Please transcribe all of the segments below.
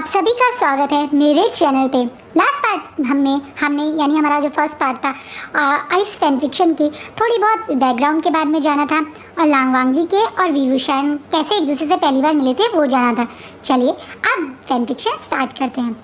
आप सभी का स्वागत है मेरे चैनल पे। लास्ट पार्ट हमने यानी हमारा जो फर्स्ट पार्ट था आइस फैन फिक्शन की थोड़ी बहुत बैकग्राउंड के बारे में जाना था और लांगवांग जी के और विभूषण कैसे एक दूसरे से पहली बार मिले थे वो जाना था। चलिए अब फैन फिक्शन स्टार्ट करते हैं।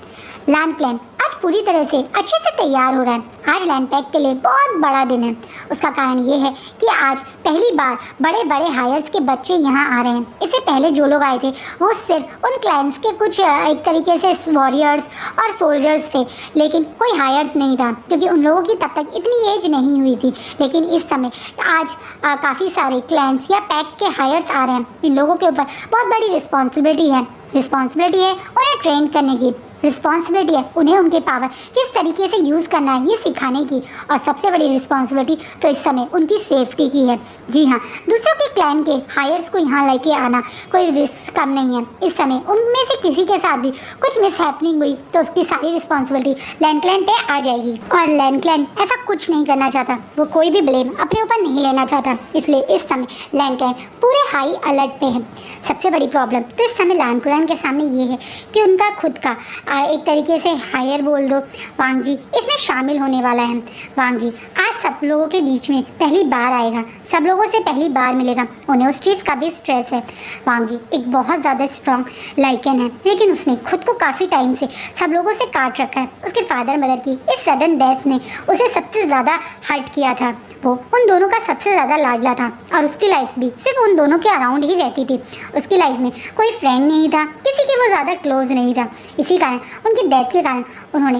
लैंड प्लान आज पूरी तरह से अच्छे से तैयार हो रहा है। आज लैंड पैक के लिए बहुत बड़ा दिन है। उसका कारण ये है कि आज पहली बार बड़े बड़े हायर्स के बच्चे यहाँ आ रहे हैं। इससे पहले जो लोग आए थे वो सिर्फ उन क्लाइंट्स के कुछ एक तरीके से वॉरियर्स और सोल्जर्स थे, लेकिन कोई हायर्स नहीं था क्योंकि उन लोगों की तब तक इतनी एज नहीं हुई थी। लेकिन इस समय आज काफ़ी सारे क्लाइंट्स या पैक के हायर्स आ रहे हैं। इन लोगों के ऊपर बहुत बड़ी रिस्पॉन्सिबिलिटी है उन्हें ट्रेन करने की, रिस्पॉन्सिबिलिटी है उन्हें उनके पावर किस तरीके से यूज़ करना है ये सिखाने की, और सबसे बड़ी रिस्पॉन्सिबिलिटी तो इस समय उनकी सेफ्टी की है। जी हाँ, दूसरों के क्लाइंट के हायर्स को यहाँ लेके आना कोई रिस्क कम नहीं है। इस समय उनमें से किसी के साथ भी कुछ मिसहैपनिंग हुई तो उसकी सारी रिस्पॉन्सिबिलिटी लैंड क्लाइंट पे आ जाएगी, और लैंड क्लाइंट ऐसा कुछ नहीं करना चाहता। वो कोई भी ब्लेम अपने ऊपर नहीं लेना चाहता। इसलिए इस समय लैंड क्लाइंट पूरे हाई अलर्ट पे है। सबसे बड़ी प्रॉब्लम तो इस समय लैंड क्लाइंट के सामने ये है कि उनका खुद का एक तरीके से हायर बोल दो वांग जी इसमें शामिल होने वाला है। वांग जी आज सब लोगों के बीच में पहली बार आएगा, सब लोगों से पहली बार मिलेगा। उन्हें उस चीज़ का भी स्ट्रेस है। वांग जी एक बहुत ज़्यादा स्ट्रॉन्ग लाइकन है, लेकिन उसने खुद को काफ़ी टाइम से सब लोगों से काट रखा है। उसके फादर मदर की इस सडन डेथ ने उसे सबसे ज़्यादा हर्ट किया था। वो उन दोनों का सबसे ज़्यादा लाडला था और उसकी लाइफ भी सिर्फ उन दोनों के अराउंड ही रहती थी। उसकी लाइफ में कोई फ्रेंड नहीं था, किसी के वो ज़्यादा क्लोज नहीं था। इसी कारण उनकी डेथ के कारण उन्होंने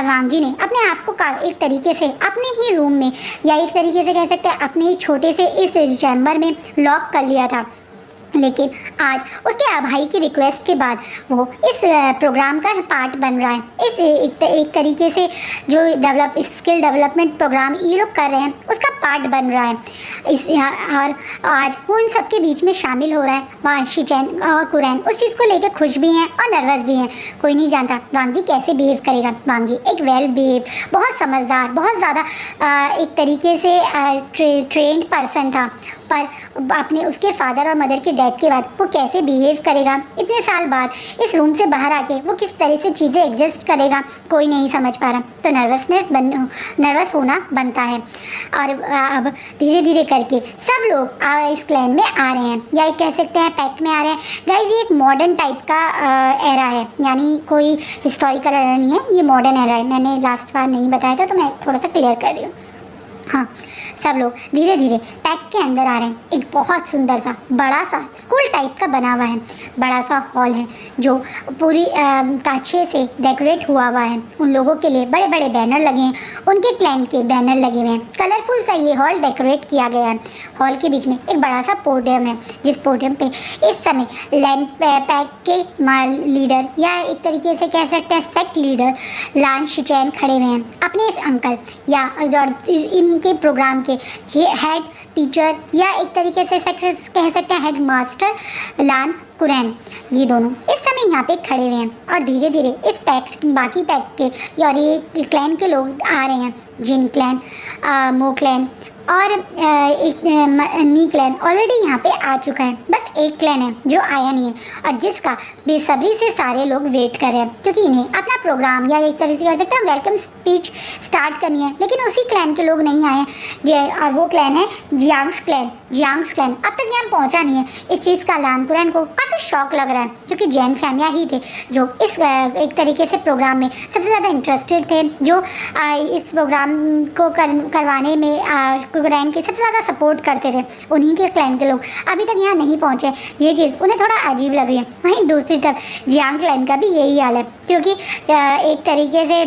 वांग जी ने अपने आप को एक तरीके से अपने ही रूम में या एक तरीके से कह सकते हैं अपने ही छोटे से इस चैम्बर में लॉक कर लिया था। लेकिन आज उसके भाई की रिक्वेस्ट के बाद वो इस प्रोग्राम का पार्ट बन रहा है। इस एक तरीके से जो स्किल डेवलपमेंट प्रोग्राम ये लोग कर रहे हैं उसका पार्ट बन रहा है। और आज वो उन सबके बीच में शामिल हो रहा है। वहाँ शिचेन और कुरैन उस चीज़ को लेकर खुश भी हैं और नर्वस भी हैं। कोई नहीं जानता वांग जी कैसे बिहेव करेगा। वांग जी एक वेल बिहेव, बहुत समझदार, बहुत ज़्यादा एक तरीके से ट्रेंड पर्सन था, पर अपने उसके फादर और मदर के डेथ के बाद वो कैसे बिहेव करेगा, इतने साल बाद इस रूम से बाहर आके वो किस तरह से चीज़ें एडजस्ट करेगा, कोई नहीं समझ पा रहा। तो नर्वस होना बनता है। और अब धीरे धीरे करके सब लोग इस क्लैन में आ रहे हैं, या कह सकते हैं पैक में आ रहे हैं। गाइस ये एक मॉडर्न टाइप का एरा है, यानी कोई हिस्टोरिकल एरा नहीं है, ये मॉडर्न एरा है। मैंने लास्ट बार नहीं बताया था तो मैं थोड़ा सा क्लियर कर रही हूँ। हाँ, सब लोग धीरे धीरे पैक के अंदर आ रहे हैं। एक बहुत सुंदर सा बड़ा सा स्कूल टाइप का बना हुआ है, बड़ा सा हॉल है जो पूरी अच्छे से डेकोरेट हुआ है। उन लोगों के लिए बड़े बड़े बैनर लगे हैं, उनके क्लाइंट के बैनर लगे हुए हैं। कलरफुल सा ये हॉल डेकोरेट किया गया है। हॉल के बीच में एक बड़ा सा पोडियम है, जिस पोडियम पे इस समय लैंड पैक के लीडर या एक तरीके से कह सकते हैं सेक्ट लीडर लान शिचैन खड़े हुए हैं। अपने अंकल या इनके प्रोग्राम के हेड टीचर या एक तरीके से कह सकते हैं हेड मास्टर लान कुरैन, ये दोनों इस समय यहाँ पे खड़े हुए हैं। और धीरे धीरे इस बाकी पैक के और ये क्लैन के लोग आ रहे हैं। जिन क्लैन, मो क्लैन और एक नी क्लैन ऑलरेडी यहाँ पे आ चुका है। बस एक क्लैन है जो आया नहीं है और जिसका बेसब्री से सारे लोग वेट कर रहे हैं, क्योंकि इन्हें अपना प्रोग्राम या एक तरीके से कह सकते हैं वेलकम स्पीच स्टार्ट करनी है। लेकिन उसी क्लैन के लोग नहीं आए हैं, और वो क्लैन है जियांग्स क्लैन। अब तक यहाँ पहुँचा नहीं है। इस चीज़ का लान कुरैन को काफ़ी शौक लग रहा है, क्योंकि जैन फैमिया ही थे जो इस एक तरीके से प्रोग्राम में सबसे ज़्यादा इंटरेस्टेड थे, जो इस प्रोग्राम को करवाने में कुरैन के सबसे ज़्यादा सपोर्ट करते थे। उन्हीं के क्लैन के लोग अभी तक यहाँ नहीं पहुँचे। ये चीज़ उन्हें थोड़ा अजीब लग रही है। वहीं दूसरी तरफ जियांग क्लैन का भी यही हाल है, क्योंकि एक तरीके से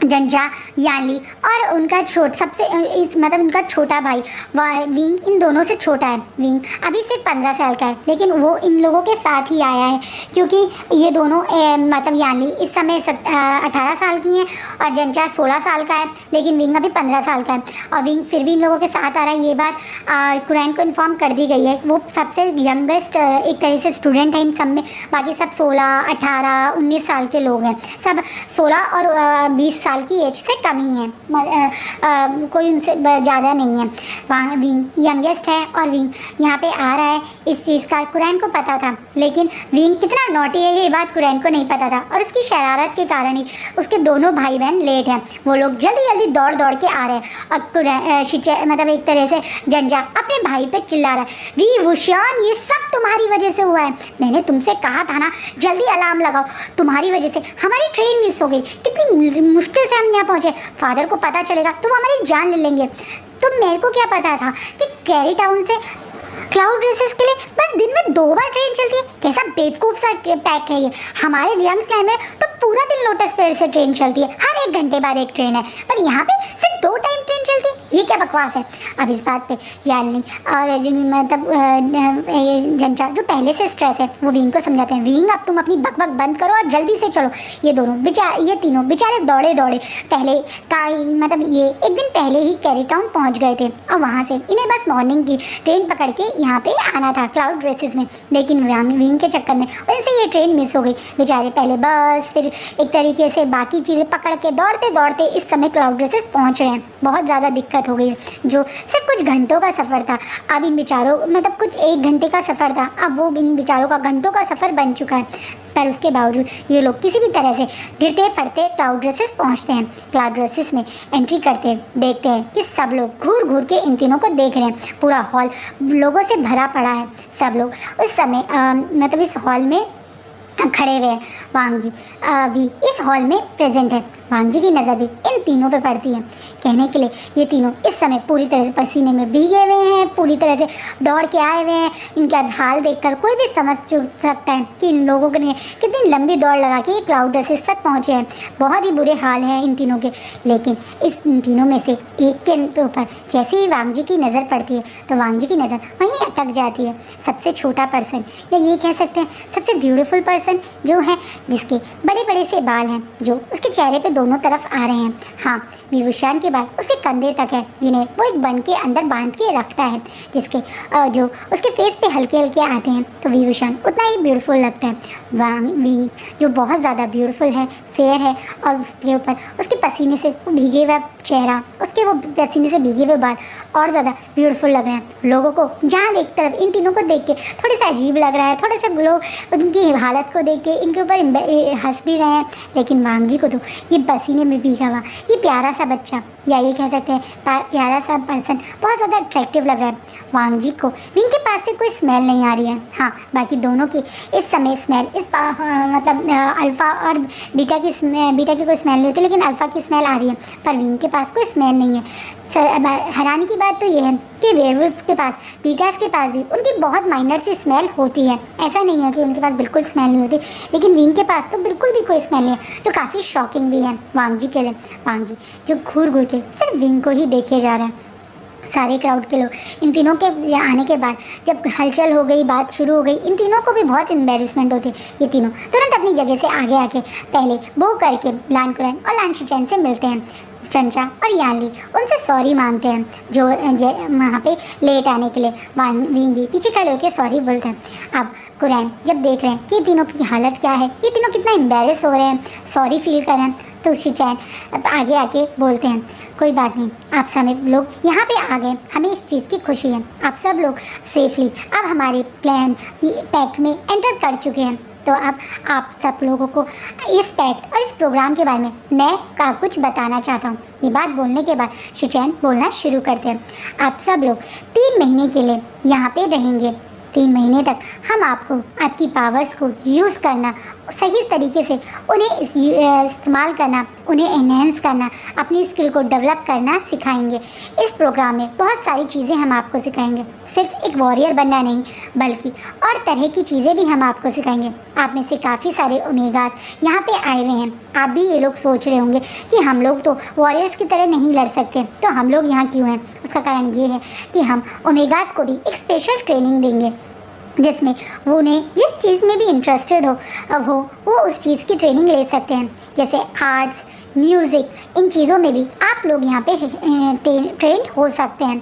जंजा यानली और उनका मतलब उनका छोटा भाई विंग इन दोनों से छोटा है। विंग अभी सिर्फ 15 साल का है, लेकिन वो इन लोगों के साथ ही आया है, क्योंकि ये दोनों मतलब यानली इस समय 18 साल की हैं और जंजा 16 साल का है, लेकिन विंग अभी 15 साल का है। और विंग फिर भी इन लोगों के साथ आ रहा है। ये बात कुरैन को इन्फॉर्म कर दी गई है। वो सबसे यंगेस्ट एक तरह से स्टूडेंट है इन सब में। बाकी सब 16, 18, 19 साल के लोग हैं। सब 16 और 20 साल की एज से कम ही है, कोई उनसे ज़्यादा नहीं है। वहाँ विंग यंगेस्ट है और विंग यहाँ पे आ रहा है। इस चीज़ का कुरैन को पता था, लेकिन विंग कितना नॉटी है ये बात कुरैन को नहीं पता था, और उसकी शरारत के कारण ही उसके दोनों भाई बहन लेट हैं। वो लोग जल्दी जल्दी दौड़ दौड़ के आ रहे हैं और शिचैन मतलब एक तरह से जंजा अपने भाई पे चिल्ला रहा है, वी वुशियान ये सब तुम्हारी वजह से हुआ है। मैंने तुमसे कहा था ना जल्दी अलार्म लगाओ, तुम्हारी वजह से हमारी ट्रेन मिस हो गई, कितनी मुश्किल से हम यहाँ पहुँचे। फादर को पता चलेगा तो हमारी जान ले लेंगे। तो मेरे को क्या पता था कि कैरी टाउन से क्लाउड रेसेस के लिए बस दिन में 2 बार ट्रेन चलती है। कैसा बेवकूफ़ सा पैक है ये। हमारे यंग टाइम में तो पूरा दिन लोटस फेयर से ट्रेन चलती है, हर 1 घंटे बाद एक ट्रेन है, पर यहाँ पे सिर्फ 2 टाइम ट्रेन चलती है। ये क्या बकवास है। अब इस बात पे यालनी और मतलब जंचा जो पहले से स्ट्रेस है वो विंग को समझाते हैं, विंग अब तुम अपनी बकबक बंद करो और जल्दी से चलो। ये तीनों बेचारे दौड़े दौड़े पहले का मतलब ये एक दिन पहले ही कैरी टाउन पहुँच गए थे और वहाँ से इन्हें बस मॉर्निंग की ट्रेन पकड़ के यहाँ पे आना था क्लाउड रेसेस में, लेकिन विंग के चक्कर में उनसे ये ट्रेन मिस हो गई। बेचारे पहले बस फिर एक तरीके से बाकी चीज़ें पकड़ के दौड़ते दौड़ते इस समय क्लाउड रेसेस पहुँच रहे हैं। बहुत ज़्यादा दिक्कत हो गई है, जो सिर्फ कुछ घंटों का सफ़र था अब इन बेचारों मतलब कुछ 1 घंटे का सफ़र था, अब वो इन बेचारों का घंटों का सफ़र बन चुका है। पर उसके बावजूद ये लोग किसी भी तरह से गिरते पड़ते क्लाउड रेसेस पहुँचते हैं। क्लाउड रेसेस में एंट्री करते हैं, देखते हैं कि सब लोग घूर घूर के इन तीनों को देख रहे हैं। पूरा हॉल लोगों से भरा पड़ा है। सब लोग उस समय मतलब इस हॉल में खड़े हुए हैं। वांग जी भी इस हॉल में प्रेजेंट है। वांग जी की नज़र भी इन तीनों पे पड़ती है। कहने के लिए ये तीनों इस समय पूरी तरह से पसीने में भीगे हुए हैं, पूरी तरह से दौड़ के आए हुए हैं। इनका हाल देखकर कोई भी समझ सकता है कि इन लोगों ने कितनी लंबी दौड़ लगा के ये क्लाउड रेसेस तक पहुँचे हैं। बहुत ही बुरे हाल हैं इन तीनों के। लेकिन इन तीनों में से एक के ऊपर जैसे ही वांग जी की नज़र पड़ती है तो वांग जी की नज़र वहीं अटक जाती है। सबसे छोटा पर्सन, या ये कह सकते हैं सबसे ब्यूटीफुल पर्सन जो है, जिसके बड़े बड़े से बाल हैं जो उसके चेहरे पे दोनों तरफ आ रहे हैं। हाँ, विभूषण के बाल उसके कंधे तक है, जिन्हें वो एक बन के अंदर बांध के रखता है, जिसके जो उसके फेस पे हल्के हल्के आते हैं तो विभूषण उतना ही ब्यूटीफुल लगता है। वांग वी जो बहुत ज़्यादा ब्यूटीफुल है, फेयर है, और उसके ऊपर उसके पसीने से वो भीगे हुआ चेहरा, उसके वो पसीने से भीगे हुए बाल और ज़्यादा ब्यूटीफुल लग रहे हैं। लोगों को जहाँ देख तरफ इन तीनों को देख के थोड़ा सा अजीब लग रहा है, थोड़ा सा लोग उनकी हालत को देख के इनके ऊपर हंस भी रहे हैं। लेकिन वांग जी को तो ये पसीने में भीगा हुआ ये प्यारा सा बच्चा, या ये कह सकते हैं प्यारा सा पर्सन बहुत ज़्यादा अट्रैक्टिव लग रहा है वांग जी को। इनके पास से कोई स्मेल नहीं आ रही है। हाँ, बाकी दोनों की इस समय स्मेल मतलब अल्फ़ा और बीटा की कोई स्मेल नहीं होती, लेकिन अल्फ़ा की स्मेल आ रही है, पर विंग के पास कोई स्मेल नहीं है। हैरानी की बात तो ये है कि वेयरवुल्फ के पास, बीटास के पास भी उनकी बहुत माइनर सी स्मेल होती है। ऐसा नहीं है कि उनके पास बिल्कुल स्मेल नहीं होती, लेकिन विंग के पास तो बिल्कुल भी कोई स्मेल नहीं है, जो काफ़ी शॉकिंग भी है वांग जी के लिए। वांग जी जो घूर घूर के सिर्फ विंग को ही देखे जा रहे हैं। सारे क्राउड के लोग इन तीनों के आने के बाद जब हलचल हो गई, बात शुरू हो गई, इन तीनों को भी बहुत एम्बेरसमेंट होती है। ये तीनों तुरंत अपनी जगह से आगे आके पहले वो करके लान कुरैन और लान शिचैन से मिलते हैं। चंचा और यानली उनसे सॉरी मांगते हैं जो वहाँ पे लेट आने के लिए। विंग भी पीछे खड़े होकर सॉरी बोलते हैं। अब कुरैन जब देख रहे हैं कि ये तीनों की हालत क्या है, ये तीनों कितना एम्बेरस हो रहे हैं, सॉरी फील कर रहे हैं, तो शिचैन आगे आके बोलते हैं, कोई बात नहीं, आप सभी लोग यहाँ पे आ गए, हमें इस चीज़ की खुशी है। आप सब लोग सेफली अब हमारे प्लान पैक में एंटर कर चुके हैं। तो अब आप सब लोगों को इस पैक्ट और इस प्रोग्राम के बारे में मैं कुछ बताना चाहता हूँ। ये बात बोलने के बाद शिचैन बोलना शुरू करते हैं। आप सब लोग 3 महीने के लिए यहाँ पे रहेंगे। 3 महीने तक हम आपको आपकी पावर्स को यूज़ करना, सही तरीके से उन्हें इस्तेमाल करना, उन्हें एनहेंस करना, अपनी स्किल को डेवलप करना सिखाएंगे। इस प्रोग्राम में बहुत सारी चीज़ें हम आपको सिखाएंगे, सिर्फ एक वॉरियर बनना नहीं बल्कि और तरह की चीज़ें भी हम आपको सिखाएंगे। आप में से काफ़ी सारे ओमेगास यहाँ पे आए हुए हैं। आप भी ये लोग सोच रहे होंगे कि हम लोग तो वॉरियर्स की तरह नहीं लड़ सकते, तो हम लोग यहाँ क्यों हैं। उसका कारण ये है कि हम ओमेगास को भी एक स्पेशल ट्रेनिंग देंगे, जिसमें वो उन्हें जिस चीज़ में भी इंटरेस्टेड हो वो उस चीज़ की ट्रेनिंग ले सकते हैं। जैसे आर्ट्स, म्यूज़िक, इन चीज़ों में भी आप लोग यहाँ पे ट्रेंड हो सकते हैं।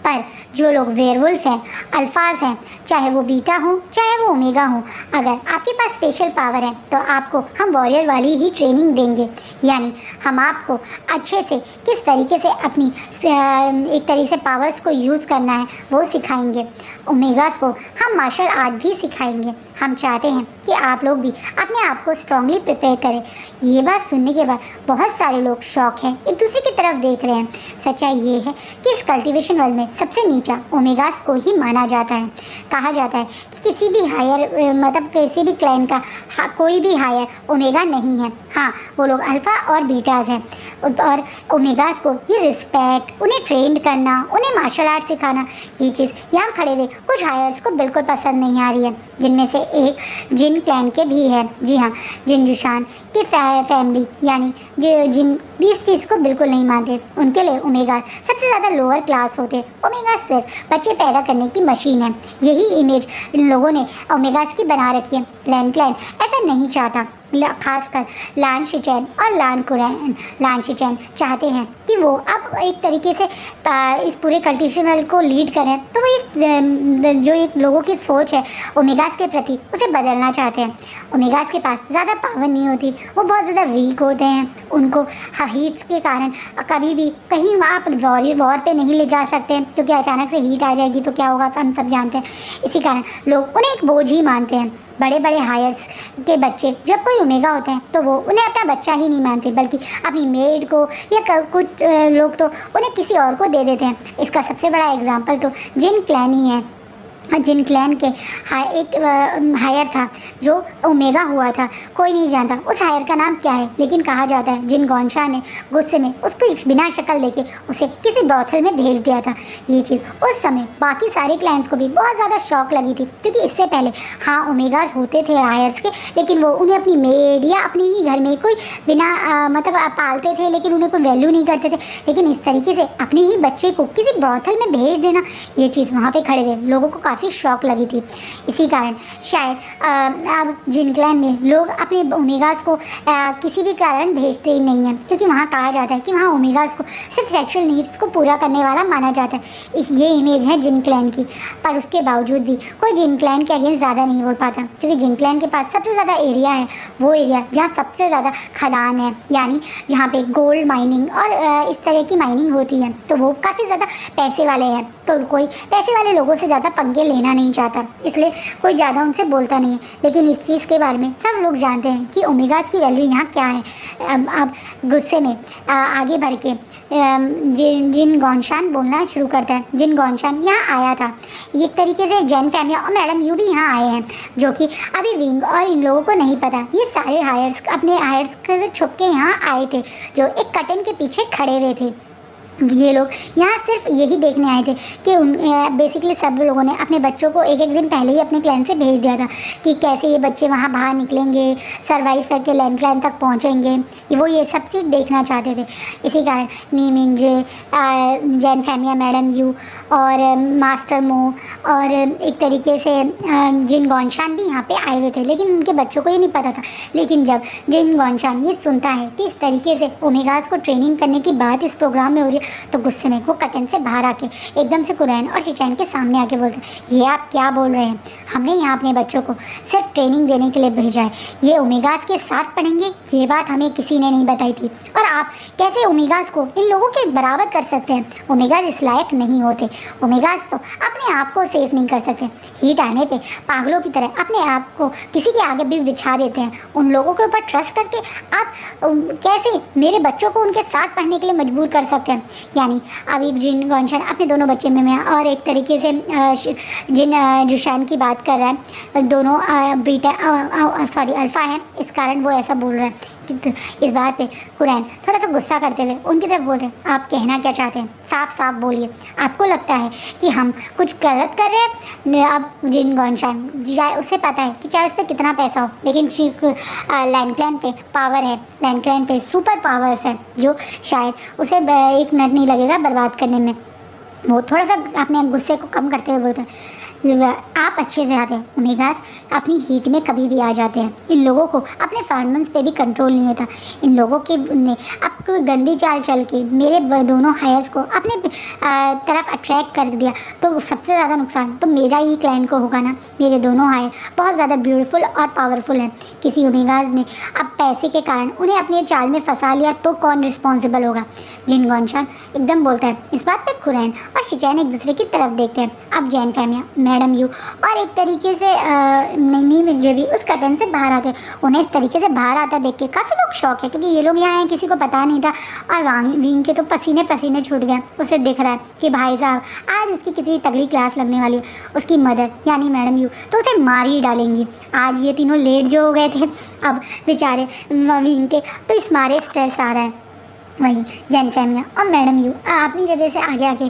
पर जो लोग वेयरवुल्फ हैं, अल्फाज हैं, चाहे वो बीटा हो चाहे वो ओमेगा हो, अगर आपके पास स्पेशल पावर है तो आपको हम वॉरियर वाली ही ट्रेनिंग देंगे। यानी हम आपको अच्छे से किस तरीके से अपनी एक तरीके से पावर्स को यूज़ करना है वो सिखाएंगे। ओमेगास को हम मार्शल आर्ट भी सिखाएंगे। हम चाहते हैं कि आप लोग भी अपने आप को स्ट्रांगली प्रिपेयर करें। ये बात सुनने के बाद बहुत सारे लोग शौक हैं, एक दूसरे की तरफ देख रहे हैं। सच्चाई ये है कि इस कल्टीवेशन वर्ल्ड में सबसे नीचा ओमेगास को ही माना जाता है। कहा जाता है कि किसी भी हायर मतलब किसी भी क्लैन का कोई भी हायर ओमेगा नहीं है। हाँ, वो लोग अल्फ़ा और बीटाज हैं। और ओमेगास को ये रिस्पेक्ट, उन्हें ट्रेंड करना, उन्हें मार्शल आर्ट सिखाना, ये चीज़ यहाँ खड़े हुए कुछ हायर्स को बिल्कुल पसंद नहीं आ रही है, जिनमें से एक जिन क्लैन के भी है। जी हाँ, जिन जुशान की फैमिली यानी जिन भी इस चीज़ को बिल्कुल नहीं मानते। उनके लिए ओमेगा सबसे ज़्यादा लोअर क्लास होते। ओमेगा सिर्फ बच्चे पैदा करने की मशीन है। यही इमेज इन लोगों ने ओमेगास की बना रखी है। क्लैन ऐसा नहीं चाहता। खासकर लान शिचैन और लान शिचैन चाहते हैं कि वो अब एक तरीके से इस पूरे कल्टीवेशन को लीड करें। तो वो इस जो एक लोगों की सोच है ओमेगास के प्रति, उसे बदलना चाहते हैं। ओमेगास के पास ज़्यादा पावर नहीं होती, वो बहुत ज़्यादा वीक होते हैं। उनको हीट्स के कारण कभी भी कहीं आप वॉर पे नहीं ले जा सकते, क्योंकि अचानक से हीट आ जाएगी तो क्या होगा हम सब जानते हैं। इसी कारण लोग उन्हें एक बोझ ही मानते हैं। बड़े बड़े हायर्स के बच्चे जब कोई ओमेगा होते हैं तो वो उन्हें अपना बच्चा ही नहीं मानते, बल्कि अपनी मेड को या कुछ लोग तो उन्हें किसी और को दे देते हैं। इसका सबसे बड़ा एग्जांपल तो जिन क्लैन ही है। जिन क्लैन के एक हायर था जो ओमेगा हुआ था, कोई नहीं जानता उस हायर का नाम क्या है, लेकिन कहा जाता है जिन गॉनशान ने गुस्से में उसको बिना शक्ल देके उसे किसी ब्रॉथल में भेज दिया था। ये चीज़ उस समय बाकी सारे क्लैंस को भी बहुत ज़्यादा शौक लगी थी, क्योंकि इससे पहले हाँ ओमेगाज होते थे हायर्स के, लेकिन वो उन्हें अपनी मेड या अपने ही घर में कोई बिना मतलब पालते थे, लेकिन उन्हें कोई वैल्यू नहीं करते थे। लेकिन इस तरीके से अपने ही बच्चे को किसी ब्रॉथल में भेज देना, ये चीज़ वहाँ पर खड़े हुए लोगों को काफ़ी शौक लगी थी। इसी कारण शायद अब जिन क्लैन में लोग अपने ओमेगास को किसी भी कारण भेजते ही नहीं हैं, क्योंकि वहाँ कहा जाता है कि वहाँ ओमेगास को सिर्फ सेक्सुअल नीड्स को पूरा करने वाला माना जाता है। ये इमेज है जिन क्लैन की। पर उसके बावजूद भी कोई जिन क्लैन के अगेंस्ट ज़्यादा नहीं बोल पाता, क्योंकि जिन क्लैन के पास सबसे ज़्यादा एरिया है, वो एरिया जहाँ सबसे ज़्यादा खदान है, यानी जहाँ पे गोल्ड माइनिंग और इस तरह की माइनिंग होती है, तो वो काफ़ी ज़्यादा पैसे वाले हैं। तो कोई पैसे वाले लोगों से ज़्यादा पंगे लेना नहीं चाहता, इसलिए कोई ज़्यादा उनसे बोलता नहीं है। लेकिन इस चीज़ के बारे में सब लोग जानते हैं कि ओमेगास की वैल्यू यहाँ क्या है। अब गुस्से में आगे बढ़ के जिन गॉनशान बोलना शुरू करता है। जिन गॉनशान यहाँ आया था, एक तरीके से जैन फैमिली और मैडम यू भी यहाँ आए हैं, जो कि अभी विंग और इन लोगों को नहीं पता। ये सारे हायर्स अपने हायर्स से छुप के यहाँ आए थे, जो एक कर्टन के पीछे खड़े हुए थे। ये लोग यहाँ सिर्फ यही देखने आए थे कि बेसिकली सब लोगों ने अपने बच्चों को एक दिन पहले ही अपने क्लैन से भेज दिया था कि कैसे ये बच्चे वहाँ बाहर निकलेंगे, सरवाइव करके लैंड क्लैन तक पहुँचेंगे। वो ये सब चीज़ देखना चाहते थे। इसी कारण नीमिंग जैन फैमिया मैडम यू और मास्टर मो और एक तरीके से जिन गॉनशान भी यहाँ पे आए हुए थे, लेकिन उनके बच्चों को ये नहीं पता था। लेकिन जब जिन गॉनशान ये सुनता है कि इस तरीके से ओमेगास को ट्रेनिंग करने की बात इस प्रोग्राम में हो रही है, तो गुस्से में वो कर्टन से बाहर आके एकदम से कुरैन और शिचैन के सामने आके बोलते हैं, ये आप क्या बोल रहे हैं? हमने यहाँ अपने बच्चों को सिर्फ ट्रेनिंग देने के लिए भेजा है, ये ओमेगास के साथ पढ़ेंगे, ये बात हमें किसी ने नहीं बताई थी। और आप कैसे ओमेगास को इन लोगों के बराबर कर सकते हैं? ओमेगास इस लायक नहीं होते। ओमेगास तो अपने आप को सेफ नहीं कर सकते। हीट आने पे पागलों की तरह अपने आप को किसी के आगे भी बिछा देते हैं। उन लोगों के ऊपर ट्रस्ट करके आप कैसे मेरे बच्चों को उनके साथ पढ़ने के लिए मजबूर कर सकते हैं? यानी अभी जिन गॉनशान अपने दोनों बच्चे में और एक तरीके से जिन जुशान की बात कर रहा है, दोनों बीटा अल्फ़ा है, इस कारण वो ऐसा बोल रहा है। इस बात पे कुरैन थोड़ा सा गुस्सा करते हुए उनकी तरफ बोलते हैं, आप कहना क्या चाहते हैं? साफ साफ बोलिए। आपको लगता है कि हम कुछ गलत कर रहे हैं? अब जिन गॉनशान उसे पता है कि चाहे उस पर कितना पैसा हो, लेकिन लैंड क्लैन पे पावर है, लैंड क्लैन पे सुपर पावर्स है, जो शायद उसे 1 मिनट नहीं लगेगा बर्बाद करने में। वो थोड़ा सा अपने गुस्से को कम करते हुए बोलते हैं, आप अच्छे से आते हैं। ओमेगास अपनी हीट में कभी भी आ जाते हैं। इन लोगों को अपने फार्मेंस पे भी कंट्रोल नहीं होता। इन लोगों के अब कोई गंदी चाल चल के मेरे दोनों हायर्स को अपने तरफ अट्रैक्ट कर दिया तो सबसे ज़्यादा नुकसान तो मेरा ही क्लाइंट को होगा ना। मेरे दोनों हायर बहुत ज़्यादा ब्यूटीफुल और पावरफुल हैं। किसी ओमेगाज ने अब पैसे के कारण उन्हें अपने चाल में फंसा लिया तो कौन रिस्पॉन्सिबल होगा। जिन गॉनशान एकदम बोलता है। इस बात पे खुरैन और शिचैन एक दूसरे की तरफ देखते हैं। अब जैन फैमिया, मैडम यू और एक तरीके से नहीं मिंजे भी उस कर्टन से बाहर आते हैं। उन्हें इस तरीके से बाहर आता देख के काफ़ी लोग शौक है क्योंकि ये लोग यहाँ आए किसी को पता नहीं था। और विंग के तो पसीने पसीने छूट गए। उसे दिख रहा है कि भाई साहब आज उसकी कितनी तगड़ी क्लास लगने वाली है। उसकी मदर यानी मैडम यू तो उसे मार ही डालेंगी। आज ये तीनों लेट जो हो गए थे अब बेचारे विंग के तो इस मारे स्ट्रेस आ रहा है। वहीं जैन फैमिया और मैडम यू अपनी जगह से आगे आगे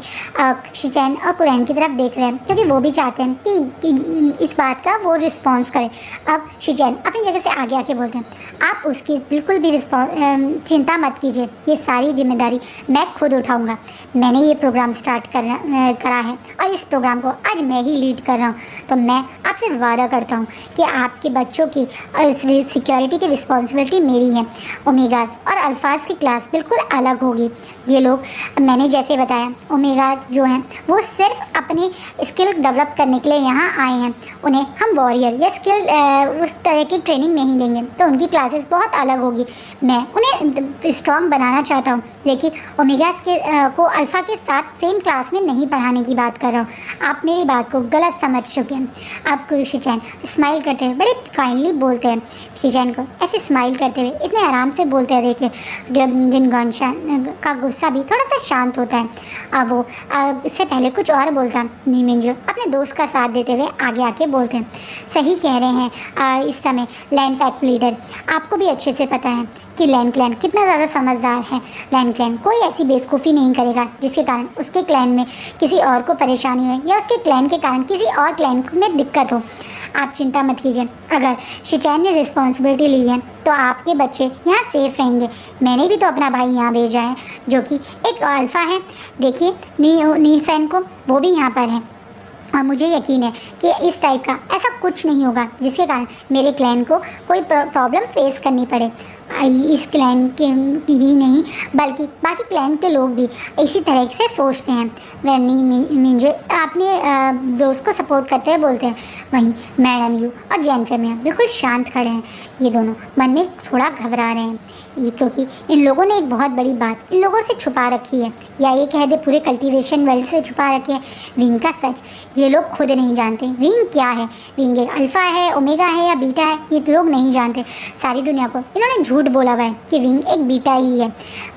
शिचैन और कुरैन की तरफ देख रहे हैं क्योंकि वो भी चाहते हैं कि इस बात का वो रिस्पॉन्स करें। अब शिचैन अपनी जगह से आगे आके बोलते हैं आप उसकी बिल्कुल भी चिंता मत कीजिए, ये सारी जिम्मेदारी मैं खुद उठाऊंगा। मैंने ये प्रोग्राम स्टार्ट करा है और इस प्रोग्राम को आज मैं ही लीड कर रहा हूँ। तो मैं आपसे वादा करता हूँ कि आपके बच्चों की सिक्योरिटी की रिस्पॉन्सिबिलिटी मेरी है। ओमेगास और अल्फाज की क्लास बिल्कुल अलग होगी। ये लोग मैंने जैसे बताया ओमेगास जो हैं वो सिर्फ अपने स्किल डेवलप करने के लिए यहाँ आए हैं। उन्हें हम वॉरियर या स्किल उस तरह की ट्रेनिंग नहीं देंगे तो उनकी क्लासेस बहुत अलग होगी। मैं उन्हें स्ट्रॉन्ग बनाना चाहता हूँ। देखिए ओमेगास को अल्फ़ा के साथ सेम क्लास में नहीं पढ़ाने की बात कर रहा हूँ। आप मेरी बात को गलत समझ चुके हैं। आपको शिचैन स्माइल करते हुए बड़े काइंडली बोलते हैं। शिचैन को ऐसे स्माइल करते हुए इतने आराम से बोलते हैं देखिए जब जिन गॉनशान का गुस्सा भी थोड़ा सा शांत होता है। अब वो इससे पहले कुछ और बोलता नीमिंजो अपने दोस्त का साथ देते हुए आगे आके बोलते हैं सही कह रहे हैं इस समय लैंड पैक लीडर। आपको भी अच्छे से पता है कि लैंड क्लैन कितना ज़्यादा समझदार है। लैंड क्लैन कोई ऐसी बेवकूफ़ी नहीं करेगा जिसके कारण उसके क्लैन में किसी और को परेशानी हो या उसके क्लैन के कारण किसी और क्लैन में दिक्कत हो। आप चिंता मत कीजिए, अगर शिचैन ने रिस्पॉन्सिबिलिटी ली है तो आपके बच्चे यहाँ सेफ रहेंगे। मैंने भी तो अपना भाई यहाँ भेजा है जो कि एक अल्फ़ा है। देखिए नीसैन को वो भी यहाँ पर है और मुझे यकीन है कि इस टाइप का ऐसा कुछ नहीं होगा जिसके कारण मेरे क्लैन को कोई प्रॉब्लम फेस करनी पड़े। इस क्लैन के ही नहीं बल्कि बाकी क्लैन के लोग भी इसी तरह से सोचते हैं। वरनी मिंजो अपने दोस्त को सपोर्ट करते हुए बोलते हैं। वहीं मैडम यू और जैन फैमिया बिल्कुल शांत खड़े हैं। ये दोनों मन में थोड़ा घबरा रहे हैं क्योंकि इन लोगों ने एक बहुत बड़ी बात इन लोगों से छुपा रखी है या ये कह दे पूरे कल्टीवेशन वर्ल्ड से छुपा रखी है। विंग का सच ये लोग खुद नहीं जानते। विंग क्या है, विंग एक अल्फ़ा है, ओमेगा है या बीटा है, ये लोग नहीं जानते। सारी दुनिया को इन्होंने झूठ बोला हुआ है कि विंग एक बीटा ही है।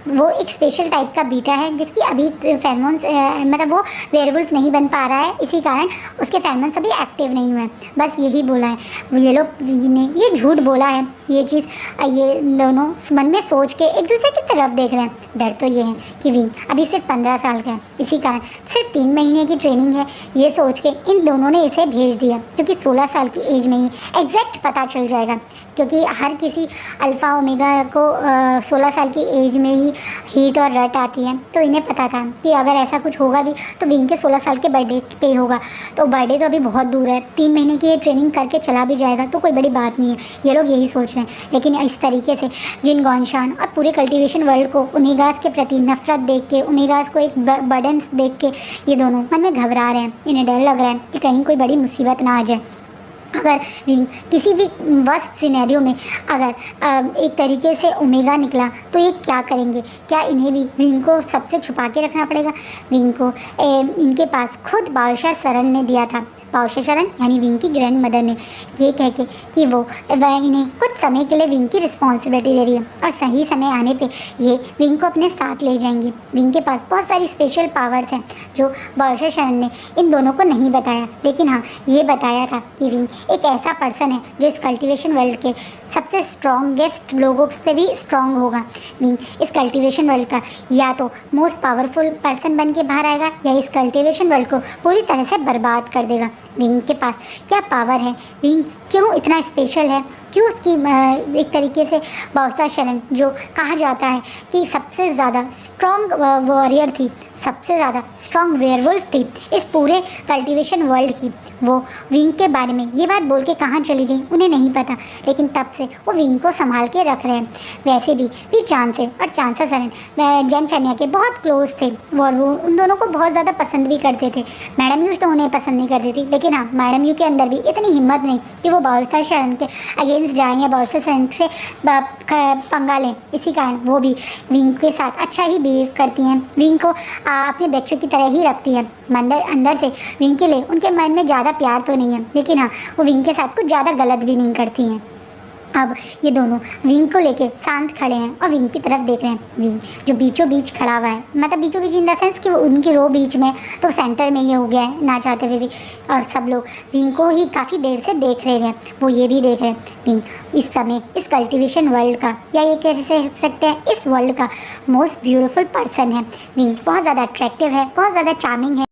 वो एक स्पेशल टाइप का बीटा है जिसकी अभी फेरोमोन्स मतलब वो वेयरवुल्फ नहीं बन पा रहा है, इसी कारण उसके फेरोमोन्स अभी एक्टिव नहीं हुए हैं। बस यही बोला है ये लोग ने, ये झूठ बोला है। ये चीज़ ये दोनों मन में सोच के एक दूसरे की तरफ देख रहे हैं। डर तो ये है कि विंग अभी सिर्फ 15 साल का है, इसी कारण सिर्फ 3 महीने की ट्रेनिंग है। ये सोच के इन दोनों ने इसे भेज दिया क्योंकि 16 साल की एज में ही एग्जैक्ट पता चल जाएगा क्योंकि हर किसी अल्फ़ा ओमेगा को 16 साल की एज में ही हीट और रट आती है। तो इन्हें पता था कि अगर ऐसा कुछ होगा भी तो विंग के 16 साल के बर्थडे पे होगा। तो बर्थडे तो अभी बहुत दूर है, 3 महीने की ये ट्रेनिंग करके चला भी जाएगा तो कोई बड़ी बात नहीं है। ये लोग यही सोच रहे हैं। लेकिन इस तरीके से जिन गॉनशान और पूरे कल्टीवेशन वर्ल्ड को ओमेगास के प्रति नफरत देख के, ओमेगास को एक बर्डन देख के ये दोनों मन में घबरा रहे हैं। इन्हें डर लग रहा है कि कहीं कोई बड़ी मुसीबत ना आ जाए। अगर विंग किसी भी वर्स्ट सिनेरियो में अगर एक तरीके से ओमेगा निकला तो ये क्या करेंगे? क्या इन्हें भी विंग को सबसे छुपा के रखना पड़ेगा? विंग को इनके पास खुद बाओशा शरण ने दिया था। बाओशा शरण यानी विंग की ग्रैंड मदर ने ये कह के कि वह इन्हें कुछ समय के लिए विंग की रिस्पॉन्सिबिलिटी दे रही है और सही समय आने पे ये विंग को अपने साथ ले जाएंगी। विंग के पास बहुत सारी स्पेशल पावर्स हैं जो बाओशा शरण ने इन दोनों को नहीं बताया, लेकिन हाँ ये बताया था कि विंग एक ऐसा पर्सन है जो इस कल्टीवेशन वर्ल्ड के सबसे स्ट्रॉन्गेस्ट लोगों से भी स्ट्रॉन्ग होगा। विंग इस कल्टीवेशन वर्ल्ड का या तो मोस्ट पावरफुल पर्सन बन के बाहर आएगा या इस कल्टीवेशन वर्ल्ड को पूरी तरह से बर्बाद कर देगा। विंग के पास क्या पावर है, विंग क्यों इतना स्पेशल है, क्यों उसकी एक तरीके से बाउसा शरण जो कहा जाता है कि सबसे ज़्यादा स्ट्रॉन्ग वॉरियर थी, सबसे ज़्यादा स्ट्रॉन्ग वेयरवुल्फ थी इस पूरे कल्टीवेशन वर्ल्ड की, वो विंग के बारे में ये बात बोल के कहाँ चली गई उन्हें नहीं पता, लेकिन तब से वो विंग को संभाल के रख रहे हैं। वैसे भी चांसे और चांसा सरन जैन फेमिया के बहुत क्लोज थे और वो उन दोनों को बहुत ज़्यादा पसंद भी करते थे। मैडम यूज तो उन्हें पसंद नहीं करती थी, लेकिन हाँ मैडम यू के अंदर भी इतनी हिम्मत नहीं कि वो बाउसा शरण के अगेंस्ट जाएँ या बाउसा शरण से पंगा लें। इसी कारण वो भी विंग के साथ अच्छा ही बिहेव करती हैं, विंग को अपने बच्चों की तरह ही रखती है। अंदर से विंग के लिए उनके मन में ज़्यादा प्यार तो नहीं है, लेकिन हाँ वो विंग के साथ कुछ ज़्यादा गलत भी नहीं करती हैं। अब ये दोनों विंग को लेके शांत खड़े हैं और विंग की तरफ देख रहे हैं। विंग जो बीचों बीच खड़ा हुआ है, मतलब बीचों बीच इन द सेंस कि उनकी रो बीच में, तो सेंटर में ये हो गया है ना चाहते हुए भी, और सब लोग विंग को ही काफ़ी देर से देख रहे हैं। वो ये भी देख रहे हैं विंग इस समय इस कल्टीवेशन वर्ल्ड का, या ये कह सकते हैं इस वर्ल्ड का मोस्ट ब्यूटीफुल पर्सन है। विंग बहुत ज़्यादा अट्रैक्टिव है, बहुत ज़्यादा चार्मिंग है,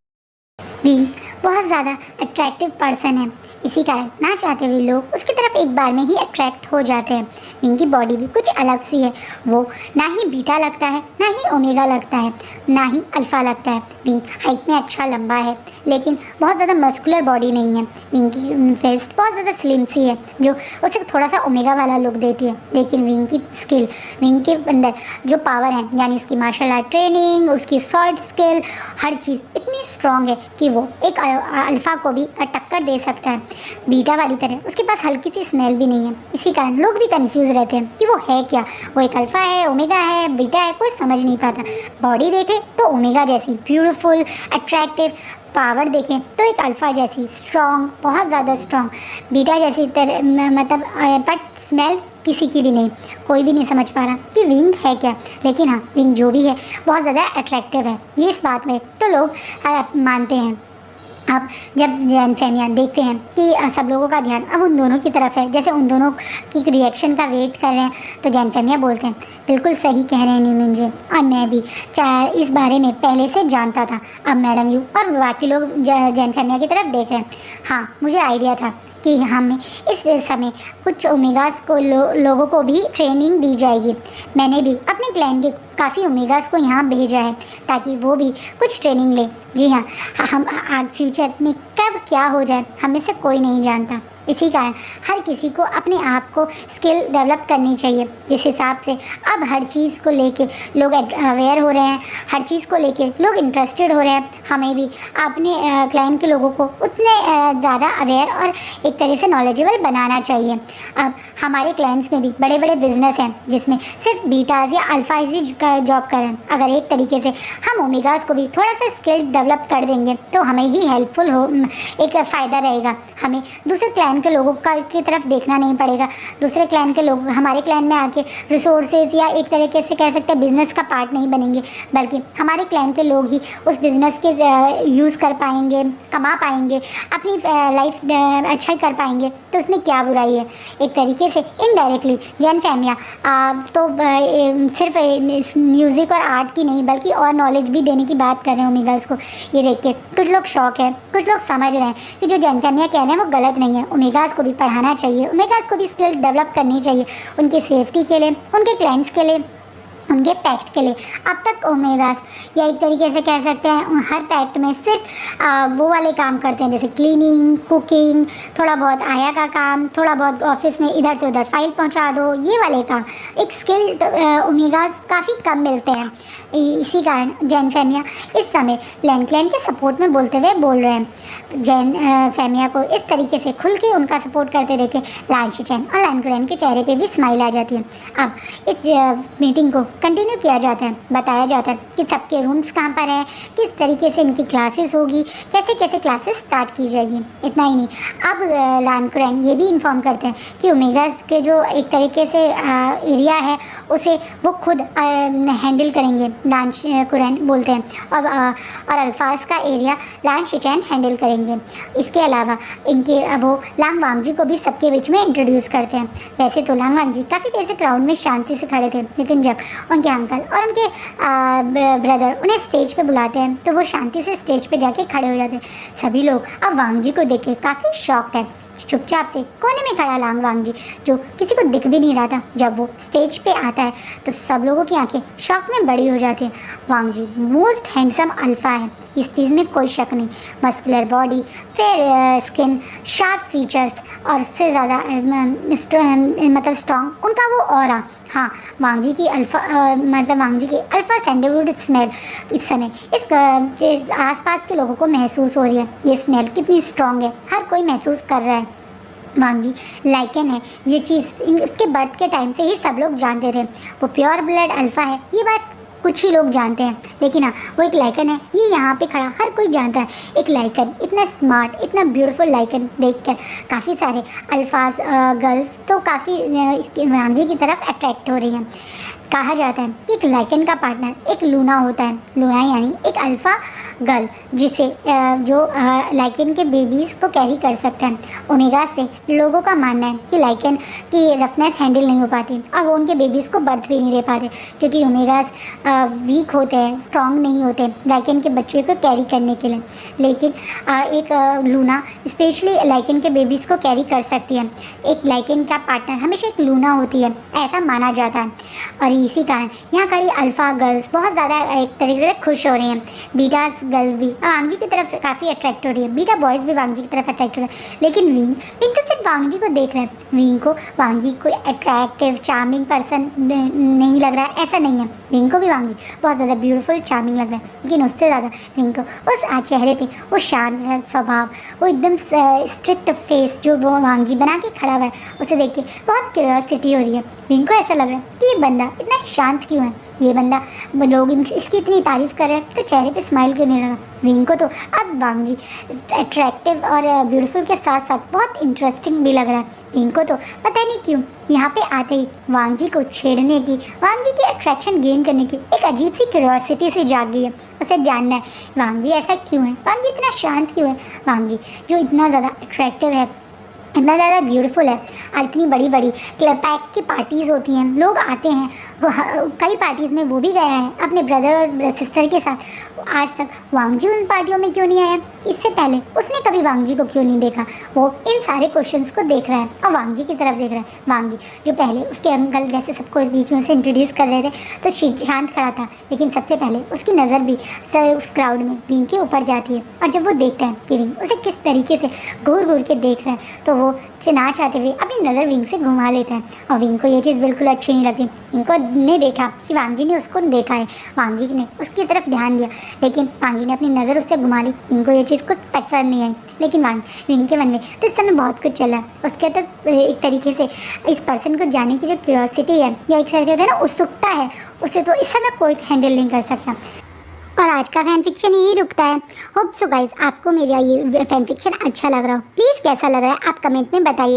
विंग बहुत ज़्यादा अट्रैक्टिव पर्सन है। इसी कारण ना चाहते हुए लोग उसकी तरफ एक बार में ही अट्रैक्ट हो जाते हैं। विंग की बॉडी भी कुछ अलग सी है, वो ना ही बीटा लगता है, ना ही ओमेगा लगता है, ना ही अल्फ़ा लगता है। विंग हाइट में अच्छा लंबा है, लेकिन बहुत ज़्यादा मस्कुलर बॉडी नहीं है। विंग की फेस्ट बहुत ज़्यादा स्लिम सी है, जो उसे थोड़ा सा ओमेगा वाला लुक देती है। लेकिन विंग की स्किल, विंग के अंदर जो पावर है, यानी उसकी मार्शल आर्ट ट्रेनिंग, उसकी शॉर्ट स्किल, हर चीज़ इतनी स्ट्रॉन्ग है कि वो एक अल्फ़ा को भी टक्कर दे सकता है, बीटा वाली तरह। उसके पास हल्की सी स्मेल भी नहीं है। इसी कारण लोग भी कंफ्यूज रहते हैं कि वो है क्या, वो एक अल्फ़ा है, ओमेगा है, बीटा है, कोई समझ नहीं पाता। बॉडी देखे तो ओमेगा जैसी ब्यूटीफुल अट्रैक्टिव, पावर देखें तो एक अल्फ़ा जैसी स्ट्रॉन्ग, बहुत ज़्यादा स्ट्रॉन्ग, बीटा जैसी तरह, मतलब बट स्मेल किसी की भी नहीं, कोई भी नहीं समझ पा रहा कि विंग है क्या। लेकिन हाँ विंग जो भी है बहुत ज़्यादा अट्रैक्टिव है, ये इस बात में तो लोग मानते हैं। अब जब जैन फेमिया देखते हैं कि सब लोगों का ध्यान अब उन दोनों की तरफ है, जैसे उन दोनों की रिएक्शन का वेट कर रहे हैं, तो जैन फेमिया बोलते हैं बिल्कुल सही कह रहे हैं नीमिन जी, और मैं भी इस बारे में पहले से जानता था। अब मैडम यू और बाकी लोग जैन फेमिया की तरफ देख रहे हैं। हाँ मुझे आइडिया था कि हमें इस समय कुछ ओमेगास को लोगों को भी ट्रेनिंग दी जाएगी। मैंने भी अपने क्लैन के काफ़ी ओमेगास को यहाँ भेजा है ताकि वो भी कुछ ट्रेनिंग ले। जी हाँ, हम आज फ्यूचर में कब क्या हो जाए हमें से कोई नहीं जानता। इसी कारण हर किसी को अपने आप को स्किल डेवलप करनी चाहिए, जिस हिसाब से अब हर चीज़ को लेके लोग अवेयर हो रहे हैं, हर चीज़ को लेके लोग इंटरेस्टेड हो रहे हैं। हमें भी अपने क्लाइंट के लोगों को उतने ज़्यादा अवेयर और एक तरह से नॉलेजेबल बनाना चाहिए। अब हमारे क्लाइंट्स में भी बड़े बड़े बिजनेस हैं जिसमें सिर्फ बीटाज या अल्फाज ही जॉब करें। अगर एक तरीके से हम ओमेगास को भी थोड़ा सा स्किल डेवलप कर देंगे तो हमें ही हेल्पफुल हो, एक फ़ायदा रहेगा। हमें दूसरे क्लाइंट के लोगों का की तरफ देखना नहीं पड़ेगा। दूसरे क्लाइन के लोग हमारे क्लाइन में आके रिसोर्सेज या एक तरीके से कह सकते हैं बिजनेस का पार्ट नहीं बनेंगे, बल्कि हमारे क्लाइन के लोग ही उस बिज़नेस के यूज़ कर पाएंगे, कमा पाएंगे, अपनी लाइफ अच्छा कर पाएंगे। तो उसमें क्या बुराई है। एक तरीके से इनडायरेक्टली जैन फेमिया तो सिर्फ म्यूज़िक और आर्ट की नहीं बल्कि और नॉलेज भी देने की बात कर रहे हैं ओमेगास को। ये देख के कुछ लोग शौक है, कुछ लोग समझ रहे हैं कि जो जैन फेमिया कह रहे हैं वो गलत नहीं है। ओमेगास को भी पढ़ाना चाहिए, ओमेगास को भी स्किल डेवलप करनी चाहिए उनकी सेफ्टी के लिए, उनके क्लाइंट्स के लिए, उनके पैक्ट के लिए। अब तक ओमेगास या एक तरीके से कह सकते हैं हर पैक्ट में सिर्फ वो वाले काम करते हैं जैसे क्लीनिंग, कुकिंग, थोड़ा बहुत आया का काम, थोड़ा बहुत ऑफिस में इधर से उधर फाइल पहुंचा दो, ये वाले काम। एक स्किल्ड ओमेगास काफ़ी कम मिलते हैं। इसी कारण जैन फेमिया इस समय लैन क्लैन के सपोर्ट में बोलते हुए बोल रहे हैं। जैन फेमिया को इस तरीके से खुल के उनका सपोर्ट करते देखे लान शिचैन और लैन क्लैन के चेहरे पे भी स्माइल आ जाती है। अब इस मीटिंग को कंटिन्यू किया जाता है, बताया जाता है कि सबके रूम्स कहाँ पर हैं, किस तरीके से इनकी क्लासेस होगी, कैसे कैसे क्लासेस स्टार्ट की जाएगी। इतना ही नहीं, अब लैन क्लैन ये भी इन्फॉर्म करते हैं कि ओमेगास के जो एक तरीके से एरिया है उसे वो खुद हैंडल करेंगे, लान कुरैन बोलते हैं, और अल्फाज का एरिया लान शिचैन हैंडल करेंगे। इसके अलावा इनके वो लांग वांगजी को भी सबके बीच में इंट्रोड्यूस करते हैं। वैसे तो लांग वांगजी काफ़ी देर से क्राउड में शांति से खड़े थे, लेकिन जब उनके अंकल और उनके ब्रदर उन्हें स्टेज पे बुलाते हैं तो वो शांति से स्टेज पे जाके खड़े हो जाते हैं। सभी लोग अब वांगजी को देख के काफ़ी शॉक्ड है। चुपचाप से कोने में खड़ा लांग वांग जी, जो किसी को दिख भी नहीं रहा था। जब वो स्टेज पे आता है तो सब लोगों की आंखें शौक में बड़ी हो जाती हैं। वांग जी मोस्ट हैंडसम अल्फा है, इस चीज़ में कोई शक नहीं। Muscular body, fair skin, sharp features और उससे ज़्यादा मतलब स्ट्रॉन्ग उनका वो ऑरा। हाँ, वांग जी की अल्फा सैंडलवुड स्मेल इस समय इस आसपास के लोगों को महसूस हो रही है। ये स्मेल कितनी स्ट्रॉन्ग है, हर कोई महसूस कर रहा है। वांग जी लाइकन है, ये चीज़ इसके बर्थ के टाइम से ही सब लोग जानते थे। वो प्योर ब्लड अल्फा है, ये बात कुछ ही लोग जानते हैं, लेकिन हाँ वो एक लाइकन है, ये यहाँ पे खड़ा हर कोई जानता है। एक लाइकन, इतना स्मार्ट, इतना ब्यूटीफुल लाइकन देखकर काफ़ी सारे अल्फाज गर्ल्स तो काफ़ी इसके वांग जी की तरफ अट्रैक्ट हो रही हैं। कहा जाता है कि एक लाइकन का पार्टनर एक लूना होता है। लूना यानी एक अल्फ़ा गर्ल जिसे जो लाइकन के बेबीज़ को कैरी कर सकते हैं। ओमेगा से लोगों का मानना है कि लाइकन की रफनेस हैंडल नहीं हो पाती और वो उनके बेबीज़ को बर्थ भी नहीं दे पाते, क्योंकि ओमेगास वीक होते हैं, स्ट्रॉन्ग नहीं होते लाइकन के बच्चे को कैरी करने के लिए। लेकिन एक लूना स्पेशली लाइकन के बेबीज़ को कैरी कर सकती है। एक लाइकन का पार्टनर हमेशा एक लूना होती है, ऐसा माना जाता है। और इसी कारण यहाँ खड़ी अल्फ़ा गर्ल्स बहुत ज़्यादा एक तरीके से खुश हो रही हैं। बीटा गर्ल्स भी वांग जी की तरफ काफ़ी अट्रैक्ट हो रही है, बीटा बॉयज़ भी वांग जी की तरफ अट्रैक्ट हो रहे हैं। लेकिन विंग तो सिर्फ वांग जी को देख रहे हैं। विंग को वांग जी कोई अट्रैक्टिव चार्मिंग पर्सन नहीं लग रहा है, ऐसा नहीं है। विंग को भी वांग जी बहुत ज़्यादा ब्यूटीफुल चार्मिंग लग रहा है, लेकिन उससे ज़्यादा विंग को उस चेहरे पर वो शांत है स्वभाव, वो एकदम स्ट्रिक्ट फेस जो वो वांग जी बना के खड़ा हुआ है, उसे देख के बहुत क्यूरियोसिटी हो रही है। विंग को ऐसा लग रहा है कि ये बंदा इतना शांत क्यों है, ये बंदा लोग इसकी इतनी तारीफ़ कर रहे हैं तो चेहरे पे स्माइल क्यों नहीं रहा। विंग को तो अब वांग जी अट्रैक्टिव और ब्यूटीफुल के साथ साथ बहुत इंटरेस्टिंग भी लग रहा है। विंग को तो पता नहीं क्यों यहाँ पे आते ही वांग जी को छेड़ने की, वांग जी की अट्रैक्शन गेन करने की एक अजीब सी क्यूरियोसिटी से जाग गई है। उसे जानना है वांग जी ऐसा क्यों है, वांग जी इतना शांत क्यों है, वांग जी जो इतना ज़्यादा अट्रैक्टिव है, इतना ज़्यादा ब्यूटीफुल है। इतनी बड़ी बड़ी क्लब पैक की पार्टीज़ होती हैं, लोग आते हैं, कई पार्टीज़ में वो भी गया है अपने ब्रदर और सिस्टर के साथ। आज तक वांग जी उन पार्टियों में क्यों नहीं आया, इससे पहले उसने कभी वांग जी को क्यों नहीं देखा। वो इन सारे क्वेश्चंस को देख रहा है और वांग जी की तरफ देख रहा है। वांग जी जो पहले उसके अंकल जैसे सबको इस बीच में से इंट्रोड्यूस कर रहे थे तो शांत खड़ा था, लेकिन सबसे पहले उसकी नज़र भी उस क्राउड में विंग के ऊपर जाती है। और जब वो देखता है कि विंग उसे किस तरीके से घूर घूर के देख रहा है तो वो चिना चाहते हुए अपनी नज़र विंग से घुमा लेता है। और विंग को ये चीज़ बिल्कुल अच्छी नहीं लगती। विंग को ने देखा कि वांग जी ने उसको देखा है, वांग जी ने उसकी तरफ ध्यान दिया, लेकिन वांग जी ने अपनी नज़र उससे घुमा ली। विंग को ये चीज़ कुछ पसंद नहीं आई, लेकिन विंग के मन में तो इस समय बहुत कुछ चला है। उसके तो एक तरीके से इस पर्सन को जानने की जो क्यूरियोसिटी है या एक तरह से ना उत्सुकता है, उसे तो इस समय कोई हैंडल नहीं कर सकता। और आज का फैन फिक्शन यही रुकता है। होप सो गाइस आपको मेरा ये फैन फिक्शन अच्छा लग रहा हो। प्लीज़ कैसा लग रहा है आप कमेंट में बताइए।